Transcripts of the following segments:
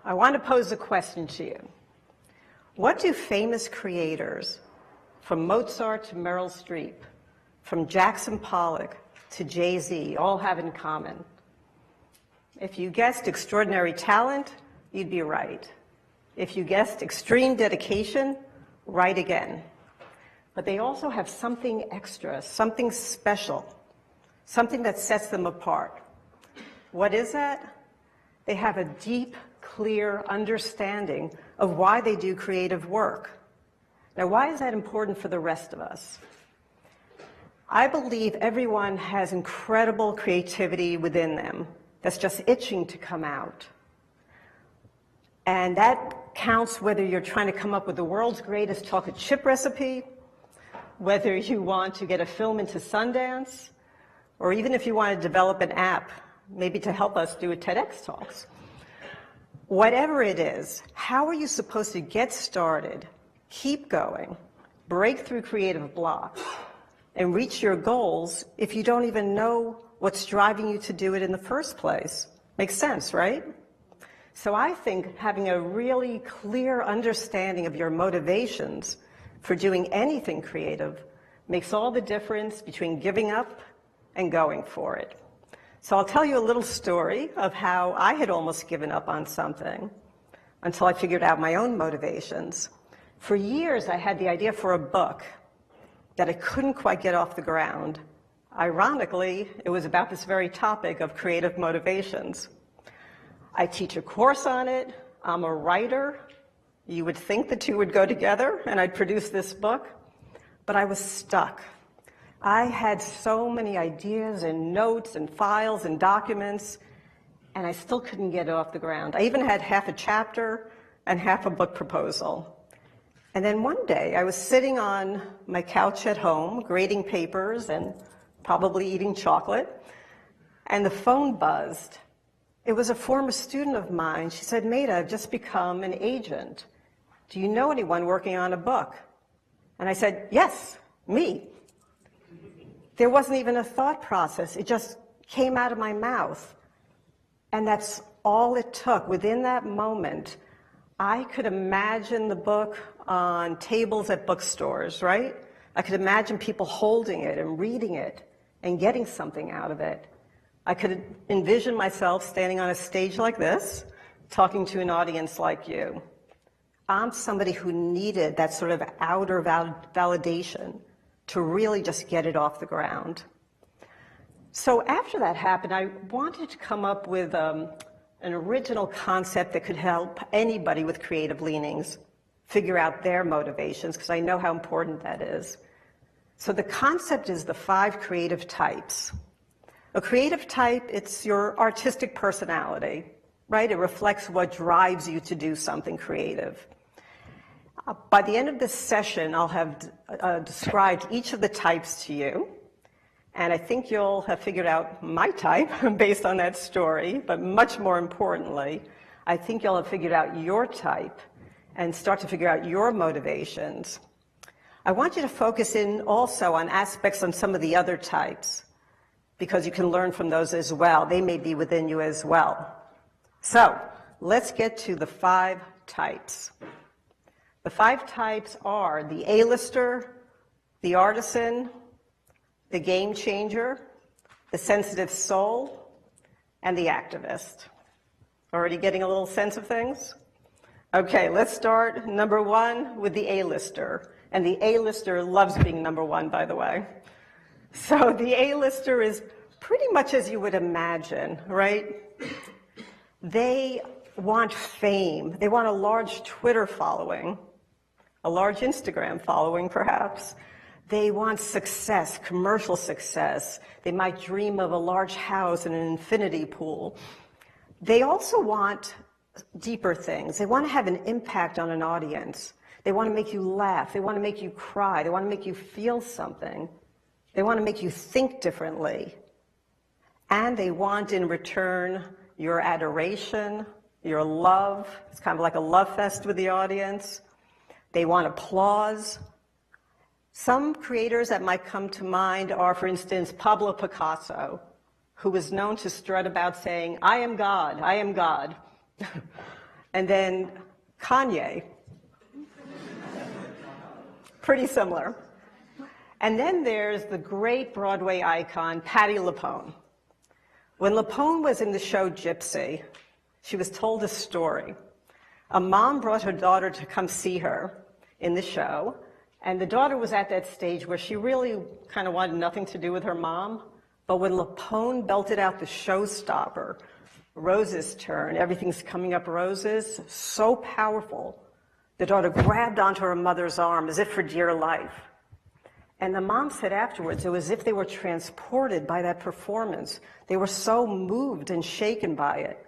I want to pose a question to you. What do famous creators, from Mozart to Meryl Streep, from Jackson Pollock to Jay-Z, all have in common? If you guessed extraordinary talent, you'd be right. If you guessed extreme dedication, right again. But they also have something extra, something special, something that sets them apart. What is that? They have a deep, clear understanding of why they do creative work. Now, why is that important for the rest of us? I believe everyone has incredible creativity within them that's just itching to come out. And that counts whether you're trying to come up with the world's greatest chocolate chip recipe, whether you want to get a film into Sundance, or even if you want to develop an app, maybe to help us do a TEDx Talks. Whatever it is, how are you supposed to get started, keep going, break through creative blocks, and reach your goals if you don't even know what's driving you to do it in the first place? Makes sense, right? So I think having a really clear understanding of your motivations for doing anything creative makes all the difference between giving up and going for it. So I'll tell you a little story of how I had almost given up on something until I figured out my own motivations. For years, I had the idea for a book that I couldn't quite get off the ground. Ironically, it was about this very topic of creative motivations. I teach a course on it. I'm a writer. You would think the two would go together, and I'd produce this book, but I was stuck. I had so many ideas and notes and files and documents, and I still couldn't get it off the ground. I even had half a chapter and half a book proposal. And then one day, I was sitting on my couch at home, grading papers and probably eating chocolate, and the phone buzzed. It was a former student of mine. She said, "Maida, I've just become an agent. Do you know anyone working on a book?" And I said, "Yes, me." There wasn't even a thought process. It just came out of my mouth. And that's all it took. Within that moment, I could imagine the book on tables at bookstores, right? I could imagine people holding it and reading it and getting something out of it. I could envision myself standing on a stage like this, talking to an audience like you. I'm somebody who needed that sort of outer validation to really just get it off the ground. So after that happened, I wanted to come up with an original concept that could help anybody with creative leanings figure out their motivations, because I know how important that is. So the concept is the 5 creative types. A creative type, it's your artistic personality, right? It reflects what drives you to do something creative. By the end of this session, I'll have described each of the types to you, and I think you'll have figured out my type based on that story, but much more importantly, I think you'll have figured out your type and start to figure out your motivations. I want you to focus in also on aspects on some of the other types, because you can learn from those as well. They may be within you as well. So let's get to the 5 types. The 5 types are the A-lister, the artisan, the game changer, the sensitive soul, and the activist. Already getting a little sense of things? Okay, let's start number 1 with the A-lister. And the A-lister loves being number 1, by the way. So the A-lister is pretty much as you would imagine, right? They want fame. They want a large Twitter following, a large Instagram following, perhaps. They want success, commercial success. They might dream of a large house and an infinity pool. They also want deeper things. They want to have an impact on an audience. They want to make you laugh. They want to make you cry. They want to make you feel something. They want to make you think differently. And they want in return your adoration, your love. It's kind of like a love fest with the audience. They want applause. Some creators that might come to mind are, for instance, Pablo Picasso, who was known to strut about saying, "I am God, I am God." And then Kanye, pretty similar. And then there's the great Broadway icon, Patti LuPone. When LuPone was in the show Gypsy, she was told a story. A mom brought her daughter to come see her in the show, and the daughter was at that stage where she really kind of wanted nothing to do with her mom. But when LuPone belted out the showstopper, Rose's Turn, everything's coming up roses, so powerful, the daughter grabbed onto her mother's arm as if for dear life. And the mom said afterwards, it was as if they were transported by that performance. They were so moved and shaken by it.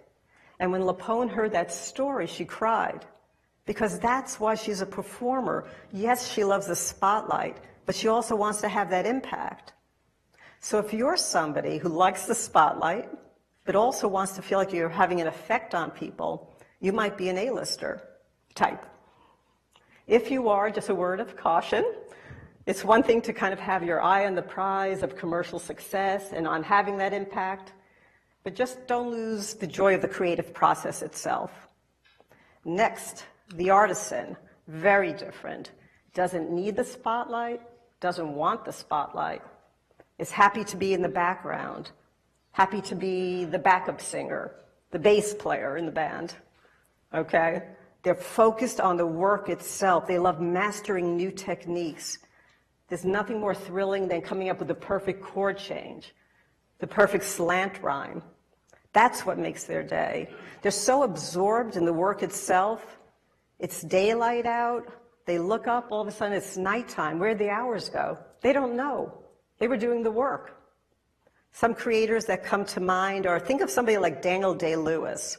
And when LuPone heard that story, she cried, because that's why she's a performer. Yes, she loves the spotlight, but she also wants to have that impact. So if you're somebody who likes the spotlight, but also wants to feel like you're having an effect on people, you might be an A-lister type. If you are, just a word of caution, it's one thing to kind of have your eye on the prize of commercial success and on having that impact, but just don't lose the joy of the creative process itself. Next, the artisan, very different. Doesn't need the spotlight, doesn't want the spotlight, is happy to be in the background, happy to be the backup singer, the bass player in the band, okay? They're focused on the work itself. They love mastering new techniques. There's nothing more thrilling than coming up with the perfect chord change, the perfect slant rhyme. That's what makes their day. They're so absorbed in the work itself. It's daylight out. They look up, all of a sudden it's nighttime. Where'd the hours go? They don't know. They were doing the work. Some creators that come to mind are, think of somebody like Daniel Day-Lewis,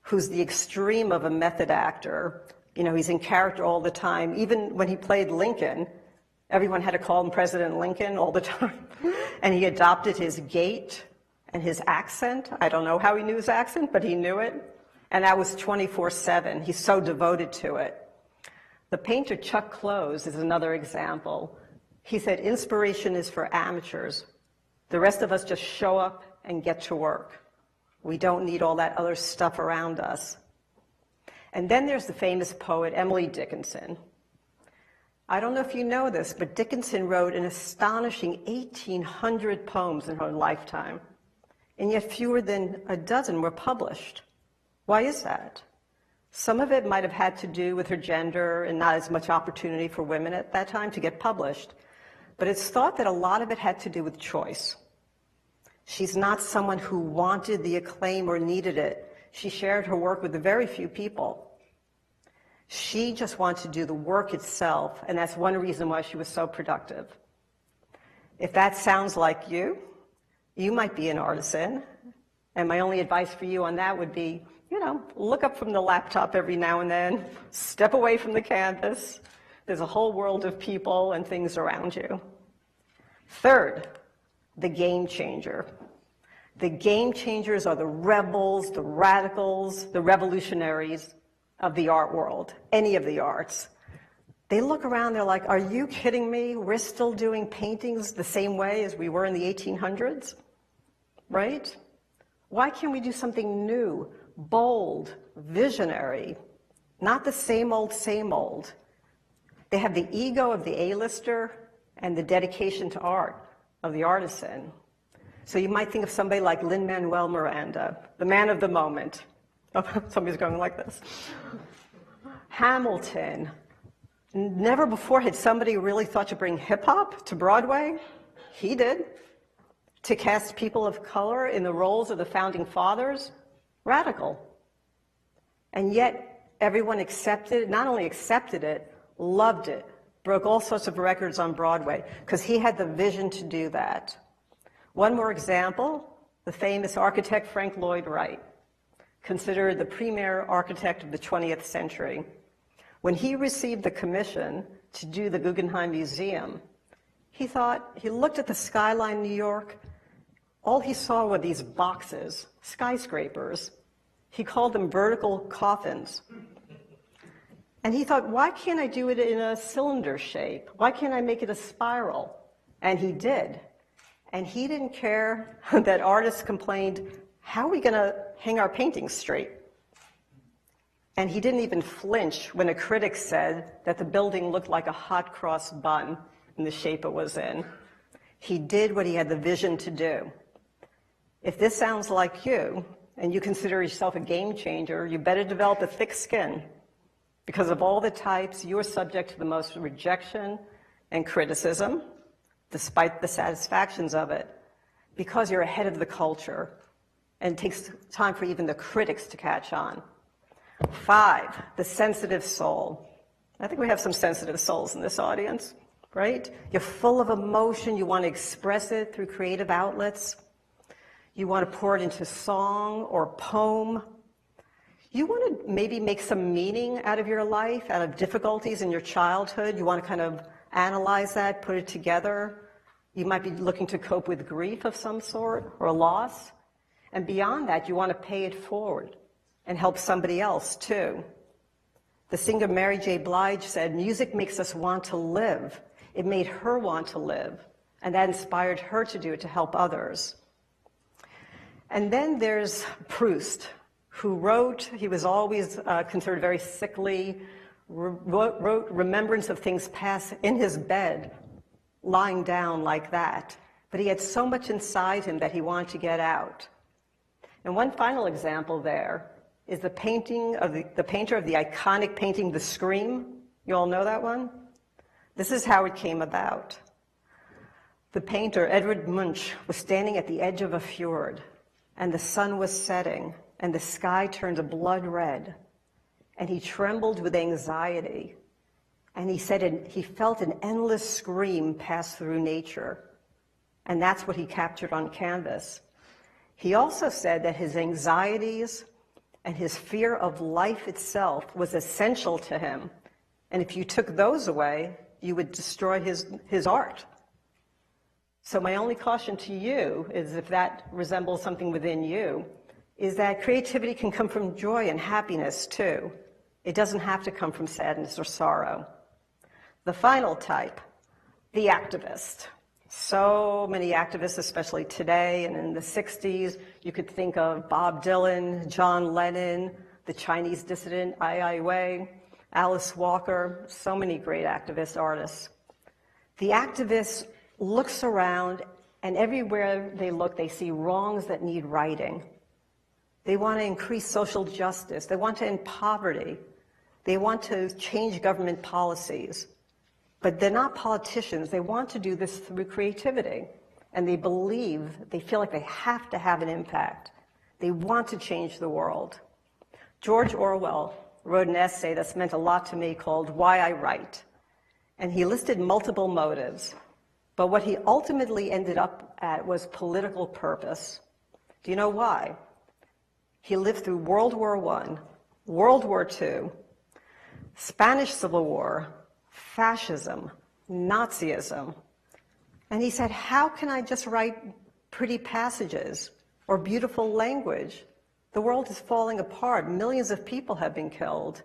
who's the extreme of a method actor. You know, he's in character all the time. Even when he played Lincoln, everyone had to call him President Lincoln all the time. And he adopted his gait and his accent. I don't know how he knew his accent, but he knew it. And that was 24/7. He's so devoted to it. The painter Chuck Close is another example. He said, inspiration is for amateurs. The rest of us just show up and get to work. We don't need all that other stuff around us. And then there's the famous poet Emily Dickinson. I don't know if you know this, but Dickinson wrote an astonishing 1,800 poems in her lifetime, and yet fewer than a dozen were published. Why is that? Some of it might have had to do with her gender and not as much opportunity for women at that time to get published, but it's thought that a lot of it had to do with choice. She's not someone who wanted the acclaim or needed it. She shared her work with very few people. She just wanted to do the work itself, and that's one reason why she was so productive. If that sounds like you, you might be an artisan, and my only advice for you on that would be, you know, look up from the laptop every now and then, step away from the canvas. There's a whole world of people and things around you. Third, the game changer. The game changers are the rebels, the radicals, the revolutionaries of the art world, any of the arts. They look around, they're like, are you kidding me? We're still doing paintings the same way as we were in the 1800s, right? Why can't we do something new, bold, visionary, not the same old, same old? They have the ego of the A-lister and the dedication to art of the artisan. So you might think of somebody like Lin-Manuel Miranda, the man of the moment. Oh, somebody's going like this. Hamilton. Never before had somebody really thought to bring hip-hop to Broadway. He did. To cast people of color in the roles of the founding fathers. Radical. And yet everyone accepted it, not only accepted it, loved it, broke all sorts of records on Broadway, because he had the vision to do that. One more example, the famous architect Frank Lloyd Wright, considered the premier architect of the 20th century. When he received the commission to do the Guggenheim Museum, he looked at the skyline New York, all he saw were these boxes, skyscrapers. He called them vertical coffins. And he thought, why can't I do it in a cylinder shape? Why can't I make it a spiral? And he did. And he didn't care that artists complained, how are we going to hang our paintings straight? And he didn't even flinch when a critic said that the building looked like a hot cross bun in the shape it was in. He did what he had the vision to do. If this sounds like you, and you consider yourself a game changer, you better develop a thick skin. Because of all the types, you are subject to the most rejection and criticism, despite the satisfactions of it, because you're ahead of the culture, and it takes time for even the critics to catch on. 5, the sensitive soul. I think we have some sensitive souls in this audience, right? You're full of emotion, you want to express it through creative outlets. You want to pour it into song or poem. You want to maybe make some meaning out of your life, out of difficulties in your childhood. You want to kind of analyze that, put it together. You might be looking to cope with grief of some sort or loss. And beyond that, you want to pay it forward and help somebody else too. The singer Mary J. Blige said, "Music makes us want to live." It made her want to live, and that inspired her to do it to help others. And then there's Proust, who he was always considered very sickly, wrote remembrance of things past in his bed, lying down like that. But he had so much inside him that he wanted to get out. And one final example there is the painter of the iconic painting, The Scream. You all know that one? This is how it came about. The painter, Edvard Munch, was standing at the edge of a fjord, and the sun was setting, and the sky turned a blood red, and he trembled with anxiety, and he said he felt an endless scream pass through nature, and that's what he captured on canvas. He also said that his anxieties and his fear of life itself was essential to him, and if you took those away, you would destroy his art. So my only caution to you is, if that resembles something within you, is that creativity can come from joy and happiness too. It doesn't have to come from sadness or sorrow. The final type, the activist. So many activists, especially today and in the 60s. You could think of Bob Dylan, John Lennon, the Chinese dissident Ai Weiwei, Alice Walker, so many great activist artists. The activist looks around, and everywhere they look, they see wrongs that need righting. They want to increase social justice. They want to end poverty. They want to change government policies. But they're not politicians. They want to do this through creativity. And they feel like they have to have an impact. They want to change the world. George Orwell wrote an essay that's meant a lot to me called Why I Write. And he listed multiple motives. But what he ultimately ended up at was political purpose. Do you know why? He lived through World War I, World War II, Spanish Civil War, fascism, Nazism. And he said, how can I just write pretty passages or beautiful language? The world is falling apart. Millions of people have been killed.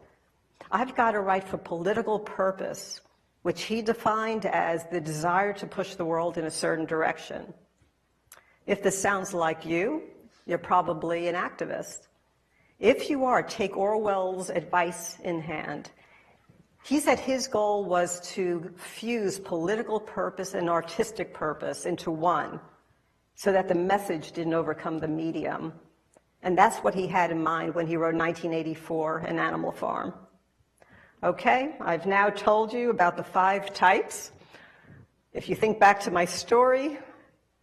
I've got to write for political purpose, which he defined as the desire to push the world in a certain direction. If this sounds like you, you're probably an activist. If you are, take Orwell's advice in hand. He said his goal was to fuse political purpose and artistic purpose into one, so that the message didn't overcome the medium. And that's what he had in mind when he wrote 1984, An Animal Farm. Okay, I've now told you about the 5 types. If you think back to my story,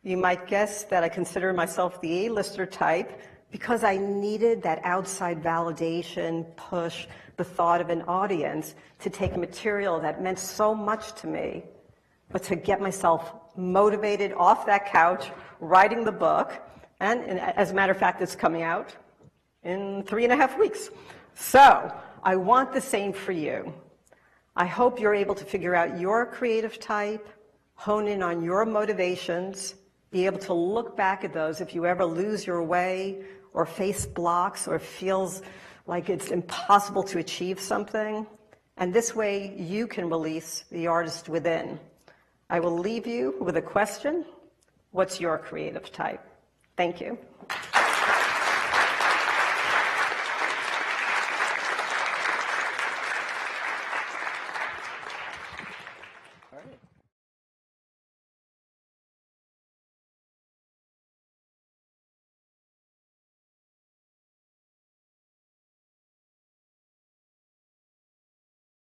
you might guess that I consider myself the A-lister type because I needed that outside validation, push, the thought of an audience to take material that meant so much to me, but to get myself motivated off that couch, writing the book, and as a matter of fact, it's coming out in 3.5 weeks. So I want the same for you. I hope you're able to figure out your creative type, hone in on your motivations, be able to look back at those if you ever lose your way or face blocks or feels like it's impossible to achieve something. And this way you can release the artist within. I will leave you with a question. What's your creative type? Thank you.